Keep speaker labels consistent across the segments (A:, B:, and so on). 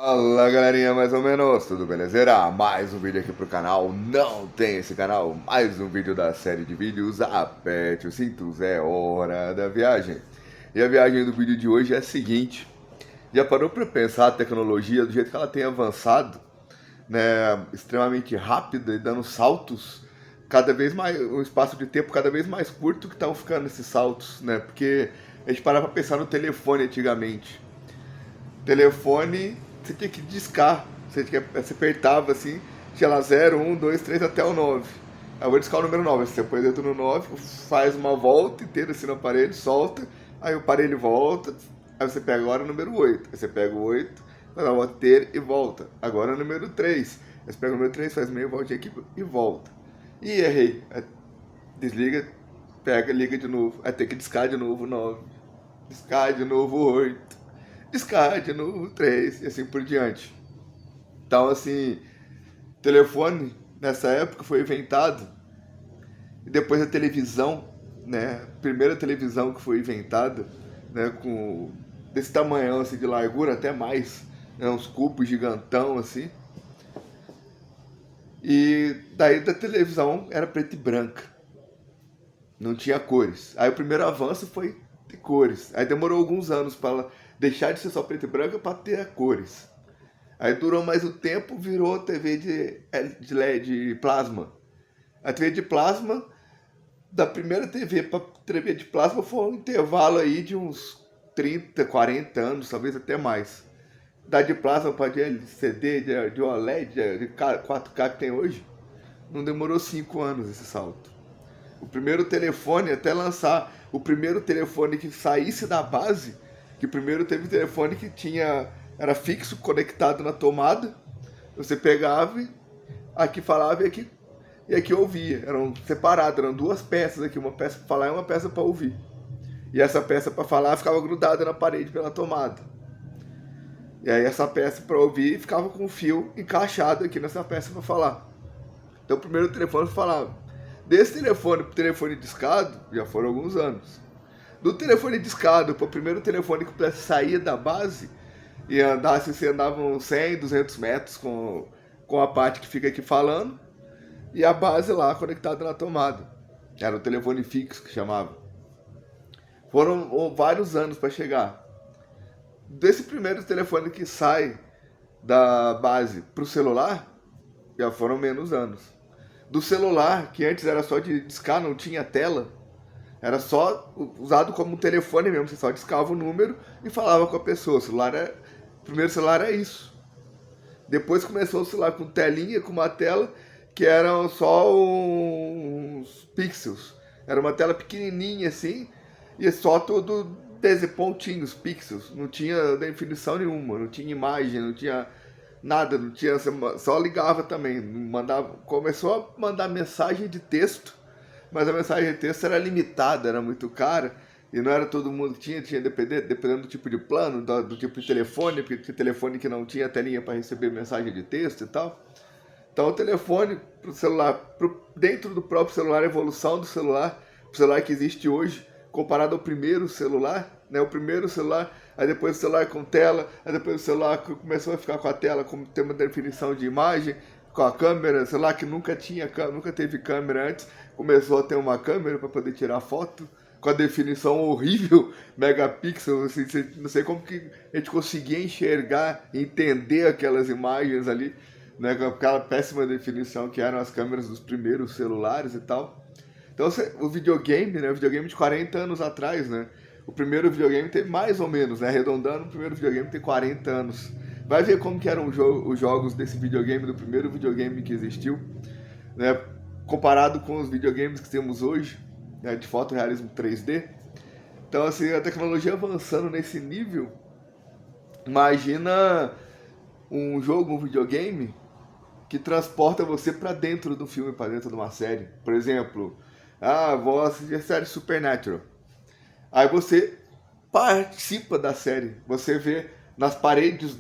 A: Fala galerinha, mais ou menos, tudo belezeira? Mais um vídeo aqui pro canal, não tem esse canal, mais um vídeo da série de vídeos, aperte os cintos, é hora da viagem. E a viagem do vídeo de hoje é a seguinte, já parou pra pensar a tecnologia do jeito que ela tem avançado, né, extremamente rápida e dando saltos, cada vez mais, um espaço de tempo cada vez mais curto que estão ficando esses saltos, né, porque a gente parava pra pensar no telefone antigamente. Telefone, você tinha que discar. Você apertava assim, tinha lá 0, 1, 2, 3 até o 9. Aí eu vou discar o número 9. Você põe dentro no 9, faz uma volta inteira assim no aparelho, solta, aí o aparelho volta, aí você pega agora o número 8. Aí você pega o 8, faz a volta inteira e volta. Agora o número 3. Aí você pega o número 3, faz meia volta aqui e volta. E errei. Aí desliga, pega, liga de novo. Aí tem que discar de novo 9. Discar de novo 8. Discard no 3 e assim por diante. Então, assim, telefone nessa época foi inventado e depois a televisão, né? A primeira televisão que foi inventada, né? Com desse tamanhão assim de largura até mais, né? Uns cubos gigantão assim. E daí da televisão era preta e branca, não tinha cores. Aí o primeiro avanço foi de cores. Aí demorou alguns anos para deixar de ser só preto e branco para ter cores. Aí durou mais um tempo, virou TV de LED, de plasma. A TV de plasma, da primeira TV para TV de plasma, foi um intervalo aí de uns 30, 40 anos, talvez até mais. Da de plasma para de LCD, de OLED, de 4K que tem hoje, não demorou 5 anos esse salto. O primeiro telefone, até lançar o primeiro telefone que saísse da base, que primeiro teve telefone que tinha, era fixo, conectado na tomada, você pegava, aqui falava e aqui ouvia, eram separados, eram duas peças aqui, uma peça para falar e uma peça para ouvir. E essa peça para falar ficava grudada na parede pela tomada. E aí essa peça para ouvir ficava com o fio encaixado aqui nessa peça para falar. Então o primeiro telefone falava. Desse telefone para o telefone discado, já foram alguns anos. Do telefone discado para o primeiro telefone que pudesse sair da base e andasse, você andava uns 100, 200 metros com a parte que fica aqui falando e a base lá conectada na tomada. Era o telefone fixo que chamava. Foram vários anos para chegar. Desse primeiro telefone que sai da base para o celular, já foram menos anos. Do celular, que antes era só de discar, não tinha tela, era só usado como um telefone mesmo, você só discava o número e falava com a pessoa. O primeiro celular é isso. Depois começou o celular com telinha, com uma tela que eram só uns pixels. Era uma tela pequenininha assim, e só todo 10 pontinhos, pixels. Não tinha definição nenhuma, não tinha imagem, não tinha nada, não tinha, só ligava também, começou a mandar mensagem de texto, mas a mensagem de texto era limitada, era muito cara, e não era todo mundo que tinha dependendo do tipo de plano, do tipo de telefone, porque tinha telefone que não tinha telinha para receber mensagem de texto e tal. Então o telefone pro celular, dentro do próprio celular, a evolução do celular, o celular que existe hoje, comparado ao primeiro celular, né? O primeiro celular, aí depois o celular com tela, aí depois o celular começou a ficar com a tela, com ter uma definição de imagem, com a câmera, celular que nunca teve câmera antes, começou a ter uma câmera para poder tirar foto, com a definição horrível, megapixel, assim, não sei como que a gente conseguia enxergar, entender aquelas imagens ali, né, com aquela péssima definição que eram as câmeras dos primeiros celulares e tal. Então o videogame, né, o videogame de 40 anos atrás, né, o primeiro videogame tem mais ou menos, né, arredondando, o primeiro videogame tem 40 anos. Vai ver como que eram os jogos desse videogame, do primeiro videogame que existiu, né, comparado com os videogames que temos hoje, né, de fotorrealismo 3D. Então, assim, a tecnologia avançando nesse nível, imagina um jogo, um videogame, que transporta você para dentro do filme, para dentro de uma série. Por exemplo, vou assistir a série Supernatural. Aí você participa da série, você vê nas paredes,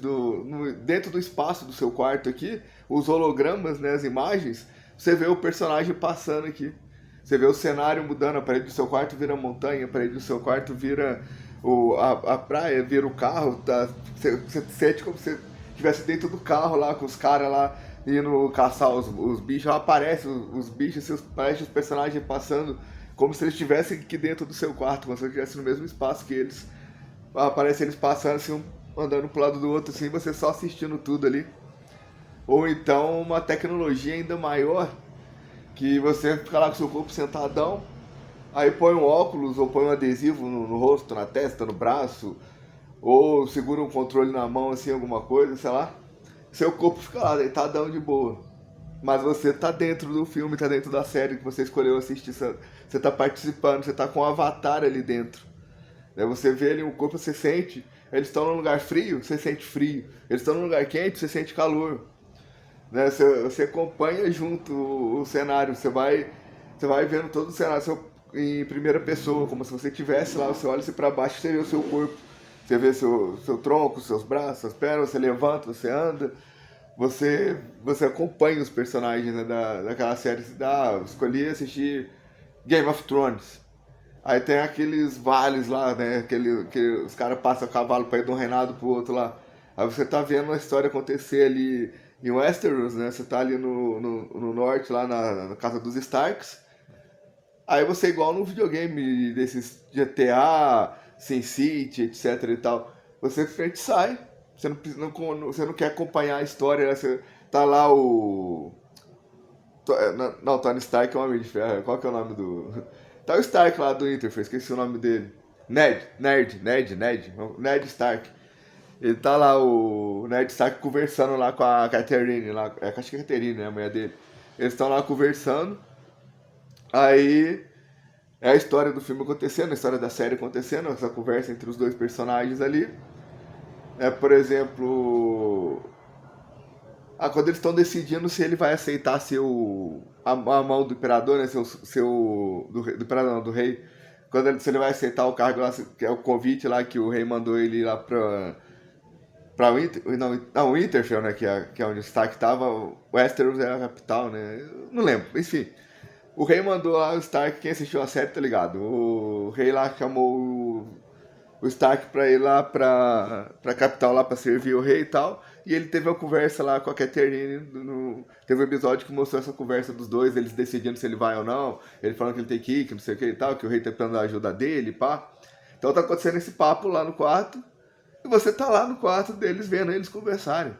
A: dentro do espaço do seu quarto aqui, os hologramas, né, as imagens, você vê o personagem passando aqui. Você vê o cenário mudando, a parede do seu quarto vira montanha, a parede do seu quarto vira a praia, vira o carro, tá? Você sente como você estivesse dentro do carro lá, com os caras lá indo caçar os bichos, aparece os bichos, aparece os personagens passando, como se eles estivessem aqui dentro do seu quarto, como se eles estivessem no mesmo espaço que eles. Aparece eles passando assim, andando pro lado do outro, assim, você só assistindo tudo ali. Ou então uma tecnologia ainda maior, que você fica lá com o seu corpo sentadão, aí põe um óculos ou põe um adesivo no rosto, na testa, no braço, ou segura um controle na mão, assim, alguma coisa, sei lá. Seu corpo fica lá, deitadão de boa. Mas você tá dentro do filme, tá dentro da série que você escolheu assistir, você tá participando, você tá com um avatar ali dentro. Aí você vê ali o corpo, você sente. Eles estão num lugar frio, você sente frio. Eles estão num lugar quente, você sente calor. Né? Você acompanha junto o cenário, você vai vendo todo o cenário em primeira pessoa, como se você estivesse lá, você olha assim para baixo, você vê o seu corpo, você vê seu tronco, seus braços, suas pernas, você levanta, você anda, você acompanha os personagens, né, daquela série. Escolhi assistir Game of Thrones. Aí tem aqueles vales lá, né? Que os caras passam o cavalo pra ir de um reinado pro outro lá. Aí você tá vendo a história acontecer ali em Westeros, né? Você tá ali no norte, lá na casa dos Starks. Aí você, igual no videogame desses GTA, SimCity, etc e tal, você simplesmente sai. Você não quer acompanhar a história, né? Você tá lá o. Não, Tony Stark é um homem de ferro. Qual que é o nome do. Tá o Stark lá do Winterfell, esqueci o nome dele. Ned Stark. Ele tá lá, o Ned Stark, conversando lá com a Catherine, lá, acho que é a Catherine, né, a mulher dele. Eles estão lá conversando, aí é a história do filme acontecendo, a história da série acontecendo, essa conversa entre os dois personagens ali. Por exemplo, quando eles estão decidindo se ele vai aceitar ser a mão do imperador, né? Do imperador, não, do rei. Se ele vai aceitar o cargo lá, que é o convite lá que o rei mandou ele ir lá pra Winterfell, né? Que é onde o Stark estava. Westeros era a capital, né? Eu não lembro, enfim. O rei mandou lá o Stark, quem assistiu a série tá ligado. O rei lá chamou o Stark pra ir lá pra capital lá pra servir o rei e tal. E ele teve uma conversa lá com a Catherine. Teve um episódio que mostrou essa conversa dos dois, eles decidindo se ele vai ou não. Ele falando que ele tem que ir, que não sei o que e tal, que o rei tá tentando a ajuda dele, pá. Então tá acontecendo esse papo lá no quarto. E você tá lá no quarto deles vendo eles conversarem.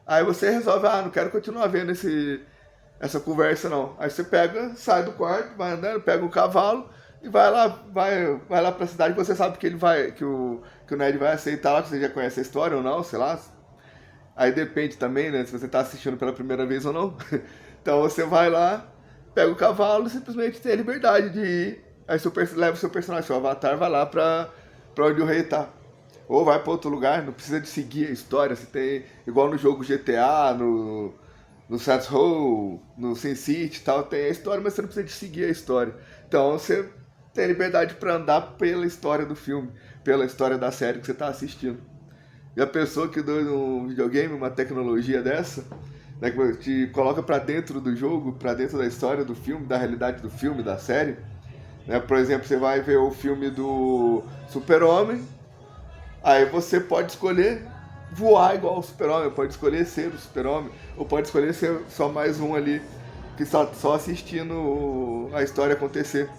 A: Aí você resolve, não quero continuar vendo essa conversa não. Aí você pega, sai do quarto, vai andando, pega o cavalo e vai lá pra cidade. Você sabe que que o Ned vai aceitar lá, que você já conhece a história ou não, sei lá. Aí depende também, né, se você tá assistindo pela primeira vez ou não. Então você vai lá, pega o cavalo e simplesmente tem a liberdade de ir. Aí leva o seu personagem, seu avatar, vai lá pra onde o rei tá. Ou vai pra outro lugar, não precisa de seguir a história. Você tem, igual no jogo GTA, no Saints Row, no SimCity e tal, tem a história, mas você não precisa de seguir a história. Então você tem liberdade para andar pela história do filme, pela história da série que você está assistindo. E a pessoa que deu um videogame, uma tecnologia dessa, né, que te coloca para dentro do jogo, para dentro da história do filme, da realidade do filme, da série. Né? Por exemplo, você vai ver o filme do Super-Homem, aí você pode escolher voar igual o Super-Homem, pode escolher ser o Super-Homem, ou pode escolher ser só mais um ali, que só assistindo a história acontecer.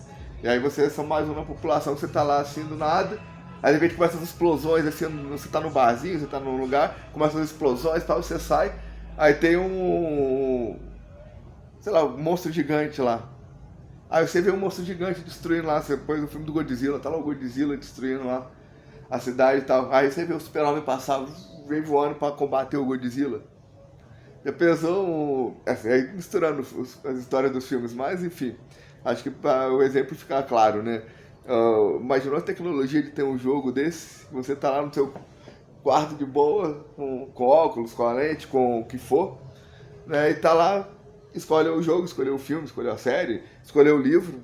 A: E aí você é só mais um na população, você tá lá assim do nada, aí de repente começa as explosões, assim, você tá no barzinho, você tá num lugar, começam as explosões e tal, você sai, aí tem sei lá, um monstro gigante lá. Aí você vê um monstro gigante destruindo lá, você pôs o filme do Godzilla, tá lá o Godzilla destruindo lá a cidade e tal. Aí você vê o Super-Homem passar, vem voando pra combater o Godzilla. Já pensou, assim, aí misturando as histórias dos filmes, mas enfim, acho que para o exemplo ficar claro, né? Imaginou a tecnologia de ter um jogo desse, você tá lá no seu quarto de boa, com óculos, com a lente, com o que for, né? E tá lá, escolhe o jogo, escolhe o filme, escolhe a série, escolhe o livro,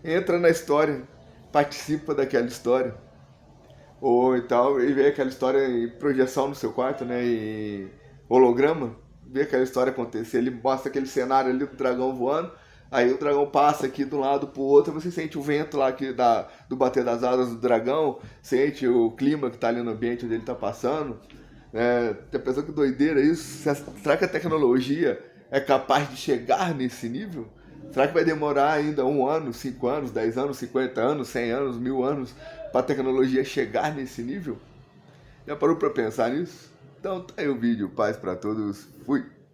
A: entra na história, participa daquela história. Ou então, e vê aquela história em projeção no seu quarto, né? Em holograma, vê aquela história acontecer. Ele mostra aquele cenário ali do dragão voando, aí o dragão passa aqui de um lado pro outro, você sente o vento lá do bater das asas do dragão, sente o clima que tá ali no ambiente onde ele tá passando. Tem pessoa que doideira isso. Será que a tecnologia é capaz de chegar nesse nível? Será que vai demorar ainda 1 ano, 5 anos, 10 anos, 50 anos, 100 anos, 1000 anos para a tecnologia chegar nesse nível? Já parou para pensar nisso? Então tá aí o vídeo. Paz para todos. Fui!